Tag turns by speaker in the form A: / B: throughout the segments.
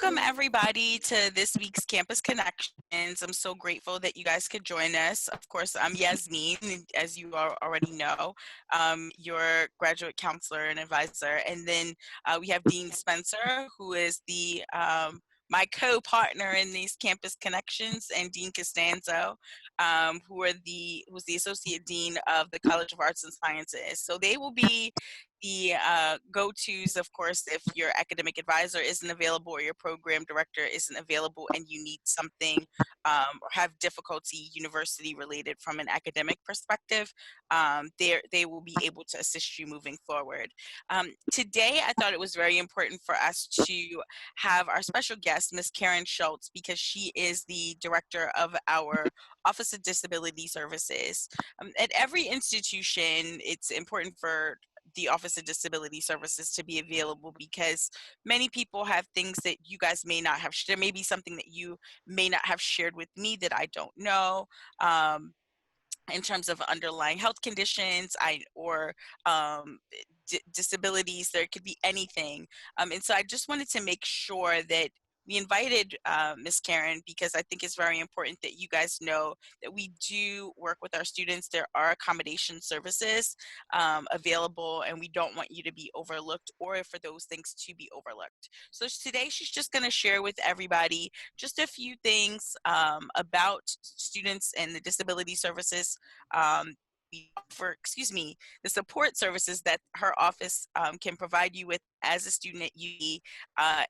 A: Welcome everybody to this week's Campus Connections. I'm so grateful that you guys could join us. Of course, I'm Yasmin, as you already know, your graduate counselor and advisor. And then we have Dean Spencer, who is the my co-partner in these Campus Connections, and Dean Costanzo, who's the Associate Dean of the College of Arts and Sciences. So they will be the go-tos, of course, if your academic advisor isn't available or your program director isn't available and you need something or have difficulty university related from an academic perspective, they will be able to assist you moving forward. Today, I thought it was very important for us to have our special guest, Ms. Karyn Schultz, because she is the director of our Office of Disability Services. At every institution, it's important for the Office of Disability Services to be available because many people have things that you guys may not have. There may be something that you may not have shared with me that I don't know. In terms of underlying health conditions or disabilities, there could be anything. And so I just wanted to make sure that we invited Ms. Karyn because I think it's very important that you guys know that we do work with our students. There are accommodation services available, and we don't want you to be overlooked or for those things to be overlooked. So today she's just going to share with everybody just a few things about students and the disability services the support services that her office can provide you with as a student at UB.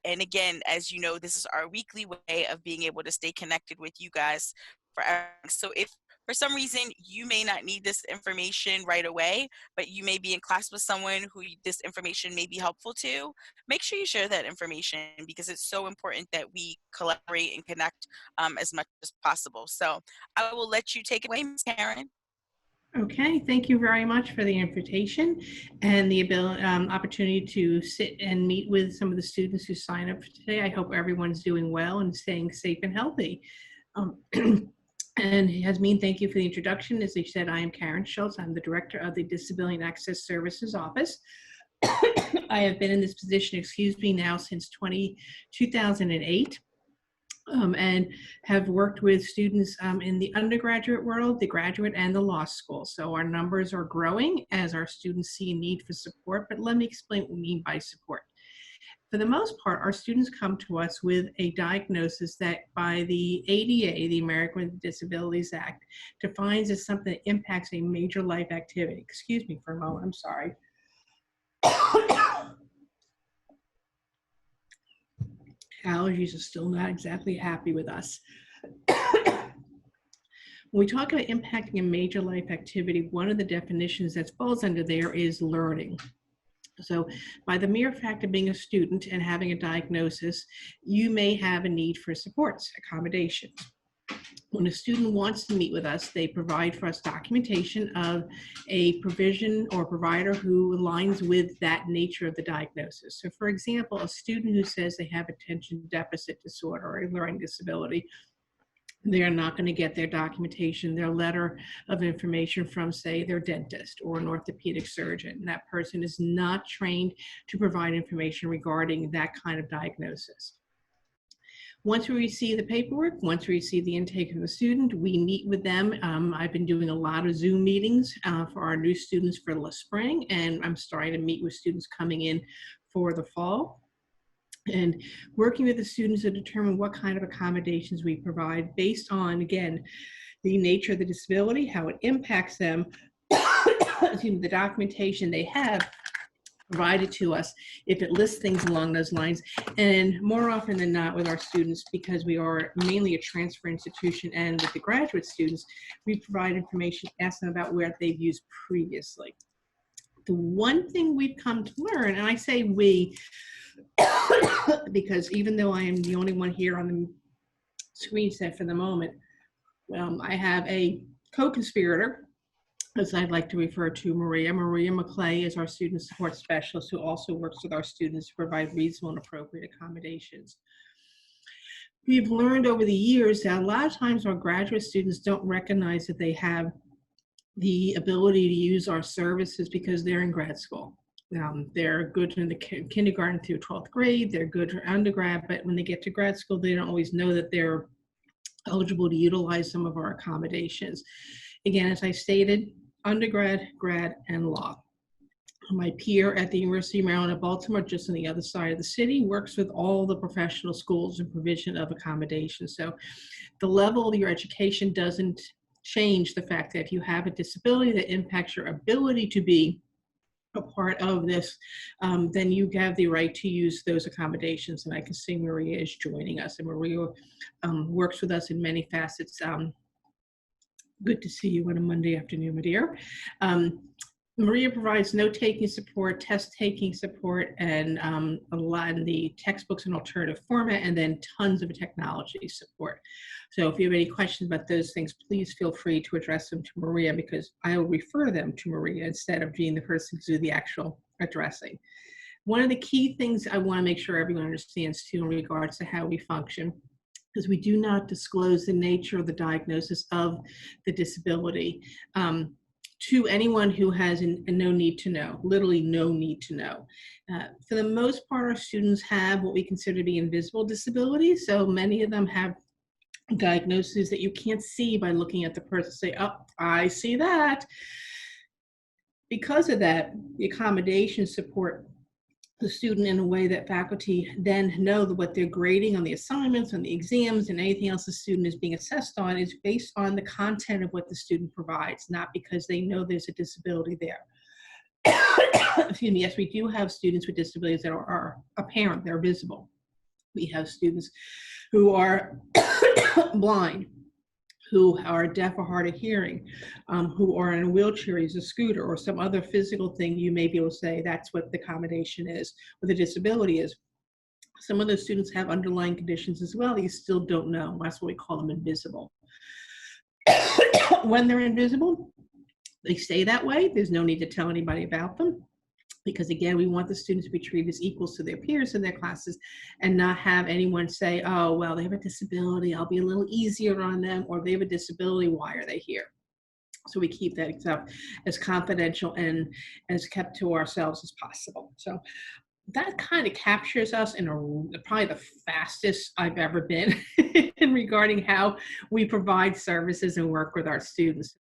A: And again, as you know, this is our weekly way of being able to stay connected with you guys forever. So if for some reason you may not need this information right away, but you may be in class with someone who this information may be helpful to, make sure you share that information because it's so important that we collaborate and connect as much as possible. So I will let you take it away, Ms. Karyn.
B: Okay, thank you very much for the invitation and the opportunity to sit and meet with some of the students who sign up for today. I hope everyone's doing well and staying safe and healthy. And Yasmin, thank you for the introduction. As you said, I am Karyn Schultz. I'm the director of the Disability and Access Services Office. I have been in this position, now since 2008. And have worked with students in the undergraduate world, the graduate, and the law school. So our numbers are growing as our students see a need for support, but let me explain what we mean by support. For the most part, our students come to us with a diagnosis that by the ADA, the American with Disabilities Act, defines as something that impacts a major life activity. Excuse me for a moment, I'm sorry. Allergies are still not exactly happy with us. When we talk about impacting a major life activity, one of the definitions that falls under there is learning. So by the mere fact of being a student and having a diagnosis, you may have a need for supports, accommodations. When a student wants to meet with us, they provide for us documentation of a provision or provider who aligns with that nature of the diagnosis. So for example, a student who says they have attention deficit disorder or a learning disability, they are not going to get their documentation, their letter of information from, say, their dentist or an orthopedic surgeon. That person is not trained to provide information regarding that kind of diagnosis. Once we receive the paperwork, once we receive the intake of the student, we meet with them. I've been doing a lot of Zoom meetings for our new students for the spring, and I'm starting to meet with students coming in for the fall. And working with the students to determine what kind of accommodations we provide based on, again, the nature of the disability, how it impacts them, the documentation they have provided to us, if it lists things along those lines. And more often than not with our students, because we are mainly a transfer institution and with the graduate students, we provide information, ask them about where they've used previously. The one thing we've come to learn, and I say we, because even though I am the only one here on the screen set for the moment, I have a co-conspirator, as I'd like to refer to Maria. Maria Mcclay is our student support specialist who also works with our students to provide reasonable and appropriate accommodations. We've learned over the years that a lot of times our graduate students don't recognize that they have the ability to use our services because they're in grad school. They're good in the kindergarten through 12th grade. They're good for undergrad, but when they get to grad school, they don't always know that they're eligible to utilize some of our accommodations. Again, as I stated, undergrad, grad, and law. My peer at the University of Maryland at Baltimore, just on the other side of the city, works with all the professional schools in provision of accommodation. So the level of your education doesn't change the fact that if you have a disability that impacts your ability to be a part of this, then you have the right to use those accommodations. And I can see Maria is joining us, and Maria works with us in many facets. Good to see you on a Monday afternoon, my dear. Maria provides note-taking support, test-taking support, and a lot in the textbooks in alternative format, and then tons of technology support. So if you have any questions about those things, please feel free to address them to Maria, because I will refer them to Maria instead of being the person to do the actual addressing. One of the key things I want to make sure everyone understands too in regards to how we function is we do not disclose the nature of the diagnosis of the disability to anyone who has no need to know, literally no need to know. For the most part, our students have what we consider to be invisible disabilities. So many of them have diagnoses that you can't see by looking at the person, say, oh, I see that. Because of that, the accommodation support the student in a way that faculty then know that what they're grading on the assignments, on the exams, and anything else the student is being assessed on is based on the content of what the student provides, not because they know there's a disability there. Excuse me, yes, we do have students with disabilities that are apparent, they're visible. We have students who are blind, who are deaf or hard of hearing, who are in a wheelchair, use a scooter, or some other physical thing you may be able to say that's what the accommodation is, what the disability is. Some of those students have underlying conditions as well that you still don't know. That's what we call them invisible. When they're invisible, they stay that way. There's no need to tell anybody about them, because again, we want the students to be treated as equals to their peers in their classes and not have anyone say, oh, well, they have a disability, I'll be a little easier on them, or they have a disability, why are they here? So we keep that stuff as confidential and as kept to ourselves as possible. So that kind of captures us in probably the fastest I've ever been in regarding how we provide services and work with our students.